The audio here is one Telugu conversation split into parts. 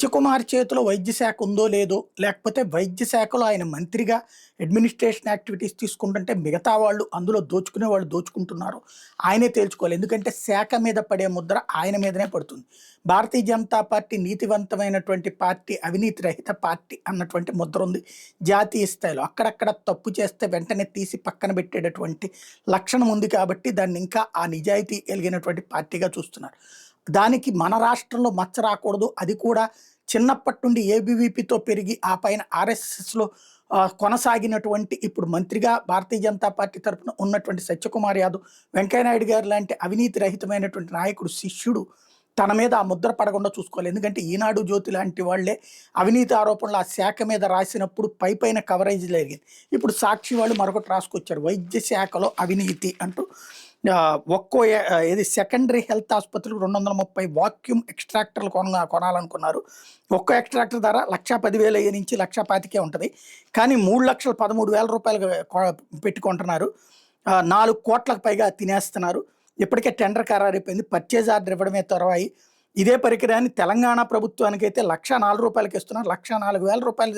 సత్యకుమార్ చేతిలో వైద్య శాఖ ఉందో లేదో, లేకపోతే వైద్య శాఖలో ఆయన మంత్రిగా అడ్మినిస్ట్రేషన్ యాక్టివిటీస్ తీసుకుంటుంటే మిగతా వాళ్ళు అందులో దోచుకునే వాళ్ళు దోచుకుంటున్నారు. ఆయనే తేల్చుకోవాలి. ఎందుకంటే శాఖ మీద పడే ముద్ర ఆయన మీదనే పడుతుంది. భారతీయ జనతా పార్టీ నీతివంతమైనటువంటి పార్టీ, అవినీతి రహిత పార్టీ అన్నటువంటి ముద్ర ఉంది జాతీయ స్థాయిలో. అక్కడక్కడ తప్పు చేస్తే వెంటనే తీసి పక్కన పెట్టేటటువంటి లక్షణం ఉంది కాబట్టి దాన్ని ఇంకా ఆ నిజాయితీ కలిగినటువంటి పార్టీగా చూస్తున్నారు. దానికి మన రాష్ట్రంలో మచ్చ రాకూడదు. అది కూడా చిన్నప్పటి నుండి ఏబీవీపీతో పెరిగి ఆ పైన ఆర్ఎస్ఎస్లో కొనసాగినటువంటి ఇప్పుడు మంత్రిగా భారతీయ జనతా పార్టీ తరఫున ఉన్నటువంటి సత్యకుమార్ యాదవ్, వెంకయ్యనాయుడు గారు లాంటి అవినీతి రహితమైనటువంటి నాయకుడు శిష్యుడు తన మీద ఆ ముద్ర పడకుండా చూసుకోవాలి. ఎందుకంటే ఈనాడు జ్యోతి లాంటి వాళ్లే అవినీతి ఆరోపణలు ఆ శాఖ మీద రాసినప్పుడు పైన కవరేజ్ జరిగింది. ఇప్పుడు సాక్షి వాళ్ళు మరొకటి రాసుకొచ్చారు, వైద్య శాఖలో అవినీతి అంటూ. ఏది సెకండరీ హెల్త్ ఆసుపత్రులు 230 వాక్యూమ్ ఎక్స్ట్రాక్టర్లు కొనాలనుకున్నారు. ఒక్కో ఎక్స్ట్రాక్టర్ ధర 1,10,000 నుంచి 1,25,000 ఉంటుంది. కానీ 3,13,000 రూపాయలు పెట్టుకుంటున్నారు. 4 కోట్లకు పైగా తినేస్తున్నారు. ఇప్పటికే టెండర్ ఖరారైపోయింది. పర్చేజ్ ఆర్డర్ ఇవ్వడమే త్వరవాయి. ఇదే పరికరాన్ని తెలంగాణ ప్రభుత్వానికి అయితే 1,04,000 రూపాయలకి ఇస్తున్నారు. 1,04,000 రూపాయలు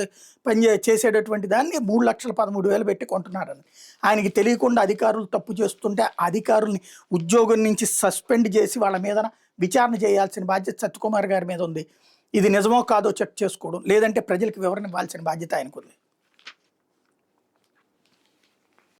చేసేటటువంటి దాన్ని 3,13,000 పెట్టి కొంటున్నారని ఆయనకి తెలియకుండా అధికారులు తప్పు చేస్తుంటే అధికారుల్ని ఉద్యోగం నుంచి సస్పెండ్ చేసి వాళ్ళ మీద విచారణ చేయాల్సిన బాధ్యత సత్యకుమార్ గారి మీద ఉంది. ఇది నిజమో కాదో చెక్ చేసుకోవడం, లేదంటే ప్రజలకు వివరణ ఇవ్వాల్సిన బాధ్యత ఆయనకు ఉంది.